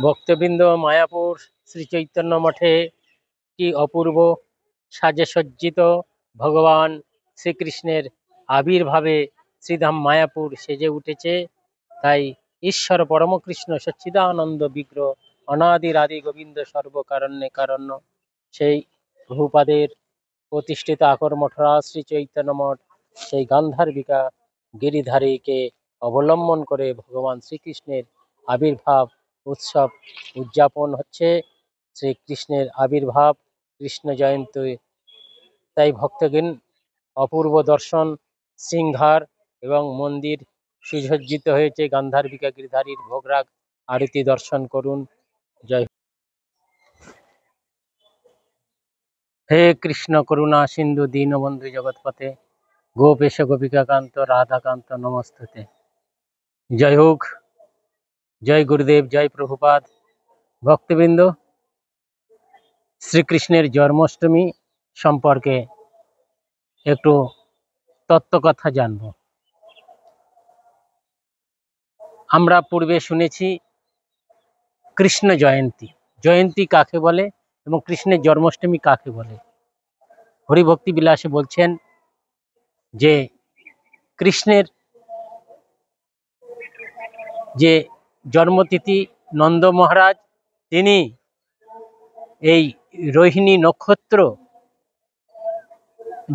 ভক্তবৃন্দ, মায়াপুর শ্রী চৈতন্য মঠে কি অপূর্ব সাজে সজ্জিত ভগবান শ্রীকৃষ্ণের আবির্ভাবে শ্রীধাম মায়াপুর সেজে উঠেছে। তাই ঈশ্বর পরমকৃষ্ণ সচ্চিদানন্দ বিগ্রহ অনাদির আদি গোবিন্দ সর্বকারণ্যে কারণ্য সেই প্রভুপাদের প্রতিষ্ঠিত আকর মঠরাজ শ্রী চৈতন্য মঠ সেই গান্ধারবিকা গিরিধারীকে অবলম্বন করে ভগবান শ্রীকৃষ্ণের আবির্ভাব উৎসব উদযাপন হচ্ছে। শ্রীকৃষ্ণের আবির্ভাব কৃষ্ণ জয়ন্তী, তাই ভক্তগণ অপূর্ব দর্শন সিংহার এবং মন্দির সুসজ্জিত হয়েছে। গান্ধারবিকা গিরিধারীর ভোগরাগ আরতি দর্শন করুন। জয়। হে কৃষ্ণ করুণা সিন্ধু দীনবন্ধু জগৎপতে গোপেশ গোপিকাকান্ত রাধাকান্ত নমস্তুতে। জয় হোক, জয় গুরুদেব, জয় প্রভুপাদ। ভক্তবৃন্দ, শ্রীকৃষ্ণের জন্মাষ্টমী সম্পর্কে একটু তত্ত্বকথা জানব। আমরা পূর্বে শুনেছি কৃষ্ণ জয়ন্তী, জয়ন্তী কাকে বলে এবং কৃষ্ণের জন্মাষ্টমী কাকে বলে। হরিভক্তি বিলাসে বলছেন যে কৃষ্ণের যে জন্মতিথি নন্দ মহারাজ, তিনি এই রোহিণী নক্ষত্র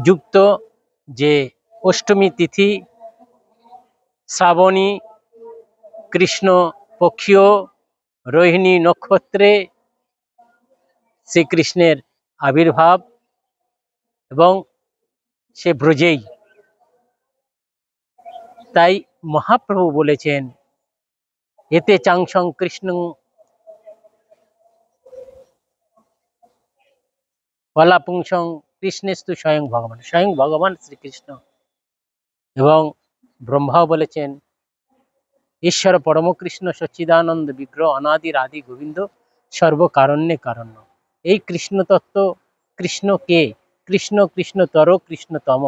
যুক্ত যে অষ্টমী তিথি শ্রাবণী কৃষ্ণ পক্ষীয় রোহিণী নক্ষত্রে শ্রীকৃষ্ণের আবির্ভাব এবং সে ব্রজেই। তাই মহাপ্রভু বলেছেন এতে চাংসং কৃষ্ণ বলাপুংসং কৃষ্ণেস্তু স্বয়ং ভগবান, স্বয়ং ভগবান শ্রীকৃষ্ণ। এবং ব্রহ্মাও বলেছেন ঈশ্বর পরমকৃষ্ণ সচ্চিদানন্দ বিগ্রহ অনাদির আদি গোবিন্দ সর্বকারণ্যে কারণ্য। এই কৃষ্ণ তত্ত্ব, কৃষ্ণ কে? কৃষ্ণ কৃষ্ণতর কৃষ্ণতম,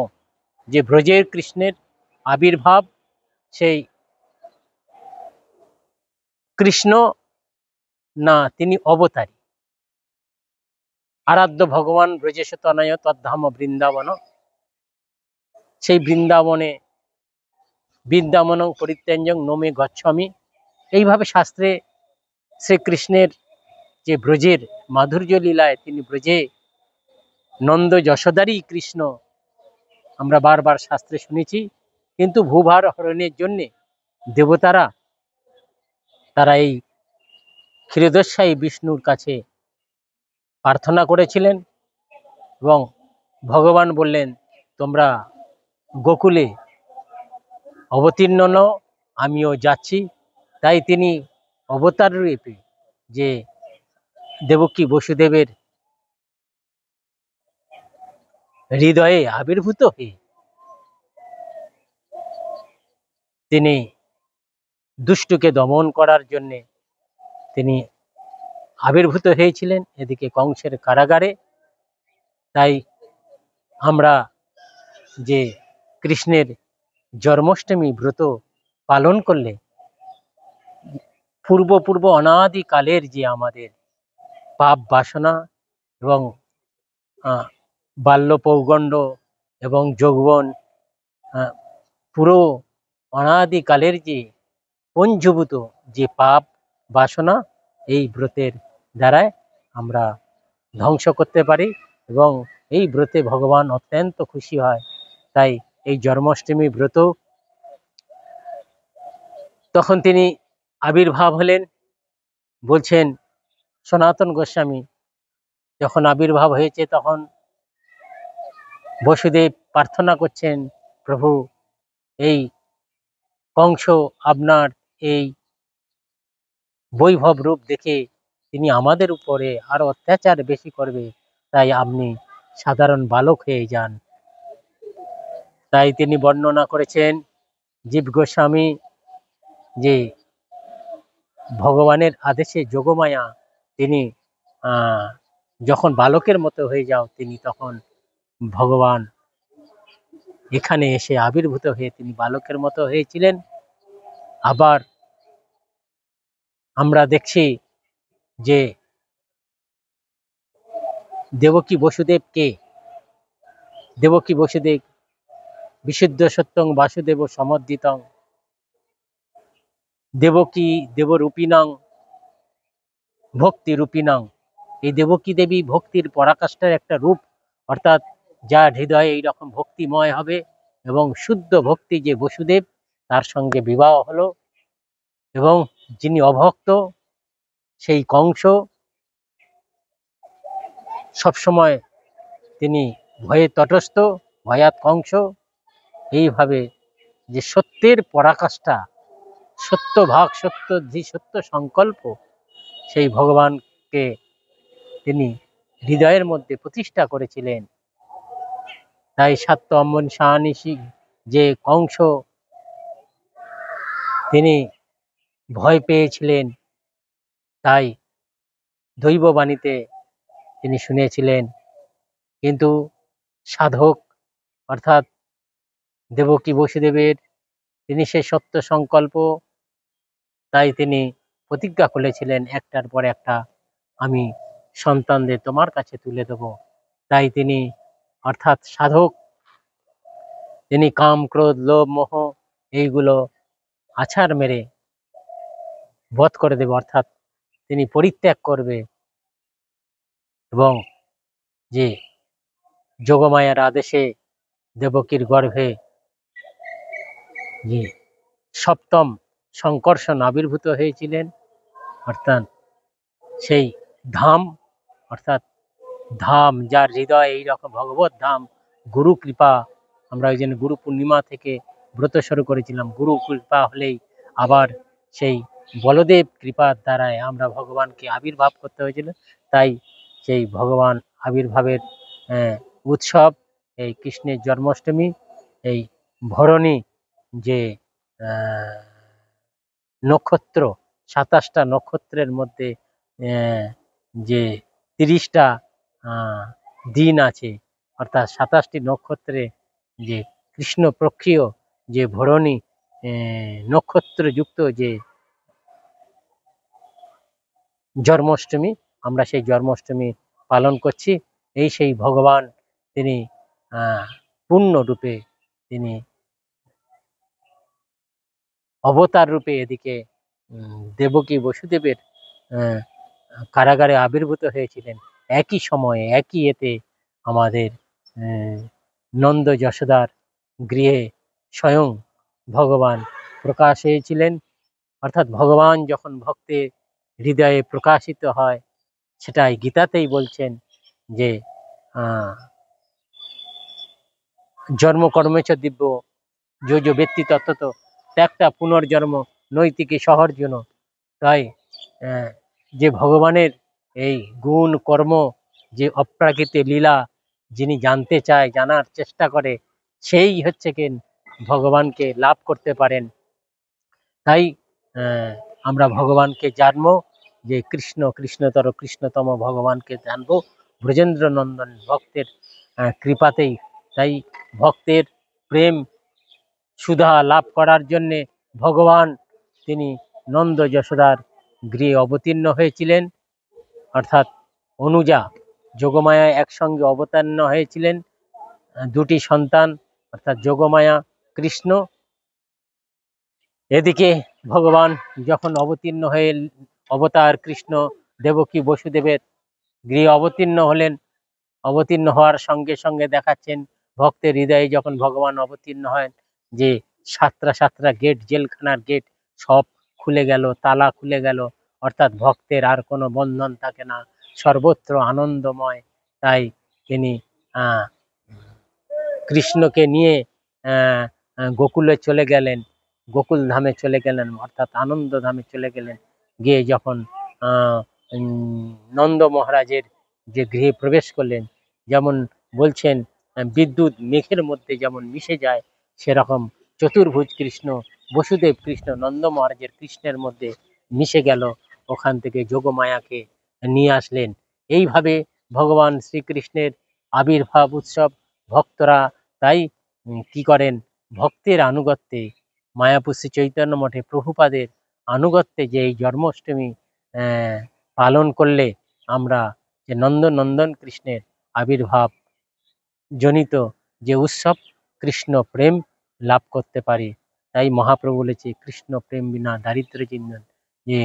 যে ব্রজের কৃষ্ণের আবির্ভাব, সেই কৃষ্ণ না, তিনি অবতারী। আরাধ্য ভগবান ব্রজেশ তনয় তদ্ধাম বৃন্দাবন, সেই বৃন্দাবনে বৃন্দাবনং পরিত্যাজ্যং নমে গচ্ছামি। এইভাবে শাস্ত্রে শ্রীকৃষ্ণের যে ব্রজের মাধুর্য লীলায় তিনি ব্রজে নন্দ যশোদারই কৃষ্ণ আমরা বারবার শাস্ত্রে শুনেছি। কিন্তু ভূভার হরণের জন্য দেবতারা তারা এই ক্ষীরোদস্যায়ী বিষ্ণুর কাছে প্রার্থনা করেছিলেন এবং ভগবান বললেন তোমরা গোকুলে অবতীর্ণ নও, আমিও যাচ্ছি। তাই তিনি অবতার রূপে যে দেবকী বসুদেবের হৃদয়ে আবির্ভূত হয়ে তিনি দুষ্টকে দমন করার জন্য তিনি আবির্ভূত হয়েছিলেন এদিকে কংসের কারাগারে। তাই আমরা যে কৃষ্ণের জন্মাষ্টমী ব্রত পালন করলে পূর্ব অনাদিকালের যে আমাদের পাপ বাসনা এবং বাল্য পৌগণ্ড এবং যৌবন, পুরো অনাদিকালের যে পঞ্জীভূত যে পাপ বাসনা, এই ব্রতের দ্বারায় আমরা ধ্বংস করতে পারি এবং এই ব্রতে ভগবান অত্যন্ত খুশি হয়। তাই এই জন্মাষ্টমী ব্রত, তখন তিনি আবির্ভাব হলেন। বলছেন সনাতন গোস্বামী, যখন আবির্ভাব হয়েছে তখন বসুদেব প্রার্থনা করছেন, প্রভু এই কংস আপনার এই বৈভব রূপ দেখে তিনি আমাদের উপরে আরো অত্যাচার বেশি করবে, তাই আপনি সাধারণ বালক হয়ে যান। তাই তিনি বর্ণনা করেছেন জীব গোস্বামী যে ভগবানের আদেশে যোগমায়া তিনি যখন বালকের মতো হয়ে যাও, তিনি তখন ভগবান এখানে এসে আবির্ভূত হয়ে তিনি বালকের মতো হয়েছিলেন। আবার আমরা দেখছি যে দেবকী বসুদেবকে, দেবকী বসুদেব বিশুদ্ধ সত্যং বাসুদেব সমর্দিতং দেবকী দেবরূপিণং ভক্তিরূপিণং, এই দেবকী দেবী ভক্তির পরাকাষ্ঠার একটা রূপ, অর্থাৎ যার হৃদয়ে এইরকম ভক্তিময় হবে এবং শুদ্ধ ভক্তি যে বসুদেব, তার সঙ্গে বিবাহ হলো। এবং যিনি অভক্ত সেই কংস সবসময় তিনি ভয়ে তটস্থ, ভয়াত কংস। এইভাবে যে সত্যের পরাকাষ্ঠা, সত্য ভাগ, সত্য সত্য সংকল্প, সেই ভগবানকে তিনি হৃদয়ের মধ্যে প্রতিষ্ঠা করেছিলেন। তাই সাত্য অম্বন সাহানিসি যে কংস তিনি ভয় পেয়েছিলেন, তাই দৈববাণীতে তিনি শুনেছিলেন। কিন্তু সাধক অর্থাৎ দেবকী বসুদেবের তিনি সে সত্য সংকল্প, তাই তিনি প্রতিজ্ঞা করেছিলেন একটার পর একটা আমি সন্তানদের তোমার কাছে তুলে দেব। তাই তিনি অর্থাৎ সাধক তিনি কাম ক্রোধ লোভ মোহ এইগুলো আছাড় মেরে বধ করে দেবে, অর্থাৎ তিনি পরিত্যাগ করবে এবং যে যোগমায়ার আদেশে দেবকীর গর্ভে যে সপ্তম সংকর্ষণ আবির্ভূত হয়েছিলেন, অর্থাৎ সেই ধাম, অর্থাৎ ধাম যার হৃদয় এইরকম ভগবত ধাম, গুরু কৃপা। আমরা ওই জন্য গুরু পূর্ণিমা থেকে ব্রত শুরু করেছিলাম। গুরু কৃপা হলেই আবার সেই বলদেব কৃপার দ্বারায় আমরা ভগবানকে আবির্ভাব করতে হয়েছিল। তাই সেই ভগবান আবির্ভাবের উৎসব এই কৃষ্ণের জন্মাষ্টমী, এই ভরণী যে নক্ষত্র, ২৭টা নক্ষত্রের মধ্যে যে ৩০টা দিন আছে, অর্থাৎ ২৭টি নক্ষত্রে যে কৃষ্ণ পক্ষীয় যে ভরণী নক্ষত্রযুক্ত যে জন্মাষ্টমী, আমরা সেই জন্মাষ্টমী পালন করছি। এই সেই ভগবান তিনি পূর্ণ রূপে তিনি অবতার রূপে এদিকে দেবকী বসুদেবের কারাগারে আবির্ভূত হয়েছিলেন। একই সময়ে একই এতে আমাদের নন্দ যশোদার গৃহে স্বয়ং ভগবান প্রকাশ হয়েছিলেন। অর্থাৎ ভগবান যখন ভক্তের হৃদয়ে প্রকাশিত হয়, সেটাই গীতাতেই বলছেন যে জন্ম কর্মেচ দিব্য যো যো ব্যক্তি তত্ত্বত ত্যাগটা পুনর্জন্ম নৈতিকী সহর্জুন। তাই যে ভগবানের এই গুণ কর্ম, যে অপ্রাকৃত লীলা যিনি জানতে চায়, জানার চেষ্টা করে, সেই হচ্ছে কি ভগবানকে লাভ করতে পারেন। তাই আমরা ভগবানকে জানবো, যে কৃষ্ণ কৃষ্ণতর কৃষ্ণতম ভগবানকে জানবো ব্রজেন্দ্র নন্দন ভক্তের কৃপাতেই। তাই ভক্তের প্রেম সুধা লাভ করার জন্যে ভগবান তিনি নন্দ যশোদার গৃহে অবতীর্ণ হয়েছিলেন, অর্থাৎ অনুজা যোগমায়া একসঙ্গে অবতীর্ণ হয়েছিলেন। দুটি সন্তান অর্থাৎ যোগমায়া কৃষ্ণ। এদিকে ভগবান যখন অবতীর্ণ হয়ে অবতার কৃষ্ণ দেবকী বসুদেবের গৃহে অবতীর্ণ হলেন, অবতীর্ণ হওয়ার সঙ্গে সঙ্গে দেখাচ্ছেন ভক্তের হৃদয়ে যখন ভগবান অবতীর্ণ হয়, যে সাতটা গেট, জেলখানার গেট সব খুলে গেল, তালা খুলে গেল, অর্থাৎ ভক্তের আর কোনো বন্ধন থাকে না, সর্বত্র আনন্দময়। তাই তিনি কৃষ্ণকে নিয়ে গোকুলে চলে গেলেন, গোকুল ধামে চলে গেলেন, অর্থাৎ আনন্দ ধামে চলে গেলেন। গিয়ে যখন নন্দ মহারাজের যে গৃহে প্রবেশ করলেন, যেমন বলছেন বিদ্যুৎ মেঘের মধ্যে যেমন মিশে যায়, সেরকম চতুর্ভুজ কৃষ্ণ বসুদেব কৃষ্ণ নন্দ মহারাজের কৃষ্ণের মধ্যে মিশে গেল, ওখান থেকে যোগমায়াকে নিয়ে আসলেন। এইভাবে ভগবান শ্রীকৃষ্ণের আবির্ভাব উৎসব ভক্তরা তাই কি করেন, ভক্তের আনুগত্যে মায়াপুর শ্রী চৈতন্য মঠে প্রভুপাদের আনুগত্যে যে এই জন্মাষ্টমী পালন করলে আমরা যে নন্দনন্দন কৃষ্ণের আবির্ভাব জনিত যে উৎসব কৃষ্ণ প্রেম লাভ করতে পারি। তাই মহাপ্রভু বলেছে কৃষ্ণ প্রেম বিনা দারিদ্র চিহ্ন, যে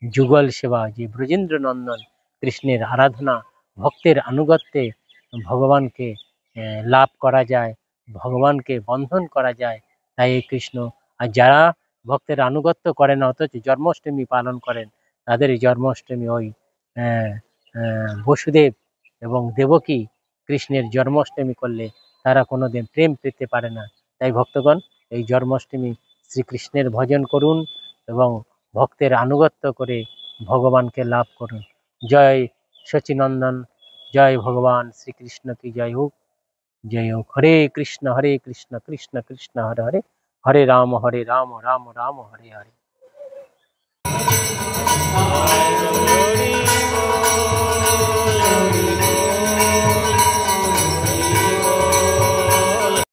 যুগল সেবা, যে ব্রজেন্দ্র নন্দন কৃষ্ণের আরাধনা ভক্তের আনুগত্যে ভগবানকে লাভ করা যায়, ভগবানকে বন্ধন করা যায়। তাই এই কৃষ্ণ, আর যারা ভক্তের আনুগত্য করে না অথচ জন্মাষ্টমী পালন করেন, তাদের এই জন্মাষ্টমী ওই বসুদেব এবং দেবকী কৃষ্ণের জন্মাষ্টমী করলে তারা কোনোদিন প্রেম পেতে পারে না। তাই ভক্তগণ, এই জন্মাষ্টমী শ্রীকৃষ্ণের ভজন করুন এবং ভক্তের আনুগত্য করে ভগবানকে লাভ করুন। জয় সচিনন্দন, জয় ভগবান শ্রীকৃষ্ণ কি জয় হোক, জয় হোক। হরে কৃষ্ণ কৃষ্ণ কৃষ্ণ হরে হরে, হরে রাম রাম রাম হরে হরে।